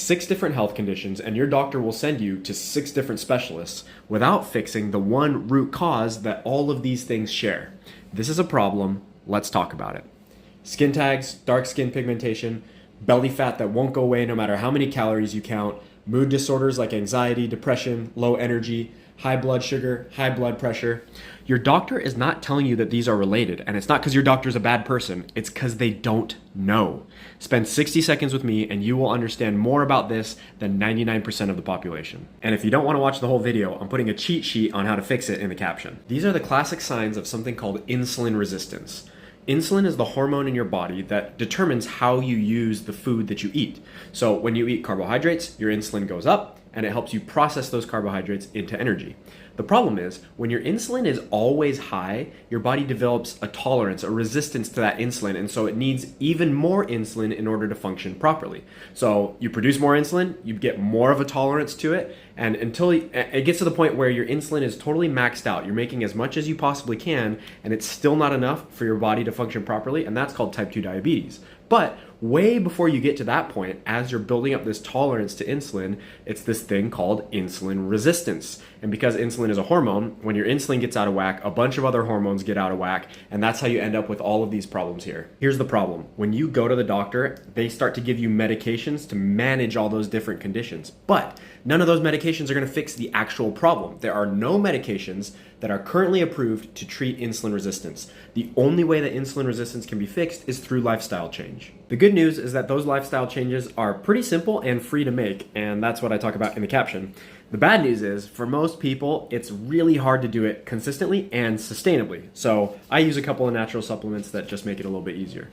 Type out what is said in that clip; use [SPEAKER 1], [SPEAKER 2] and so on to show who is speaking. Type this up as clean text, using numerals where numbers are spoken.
[SPEAKER 1] 6 different health conditions, and your doctor will send you to 6 different specialists without fixing the one root cause that all of these things share. This is a problem. Let's talk about it. Skin tags, dark skin pigmentation, belly fat that won't go away no matter how many calories you count, mood disorders like anxiety, depression, low energy, high blood sugar, high blood pressure. Your doctor is not telling you that these are related, and it's not because your doctor's a bad person, it's because they don't know. Spend 60 seconds with me and you will understand more about this than 99% of the population. And if you don't want to watch the whole video, I'm putting a cheat sheet on how to fix it in the caption. These are the classic signs of something called insulin resistance. Insulin is the hormone in your body that determines how you use the food that you eat. So when you eat carbohydrates, your insulin goes up and it helps you process those carbohydrates into energy. The problem is when your insulin is always high, your body develops a tolerance, a resistance to that insulin, and so it needs even more insulin in order to function properly. So you produce more insulin, you get more of a tolerance to it, and until it gets to the point where your insulin is totally maxed out, you're making as much as you possibly can, and it's still not enough for your body to function properly, and that's called type 2 diabetes. But way before you get to that point, as you're building up this tolerance to insulin, it's this thing called insulin resistance. And because insulin is a hormone, when your insulin gets out of whack, a bunch of other hormones get out of whack, and that's how you end up with all of these problems here. Here's the problem. When you go to the doctor, they start to give you medications to manage all those different conditions. But none of those medications are going to fix the actual problem. There are no medications that are currently approved to treat insulin resistance. The only way that insulin resistance can be fixed is through lifestyle change. The good news is that those lifestyle changes are pretty simple and free to make, and that's what I talk about in the caption. The bad news is, for most people, it's really hard to do it consistently and sustainably. So I use a couple of natural supplements that just make it a little bit easier.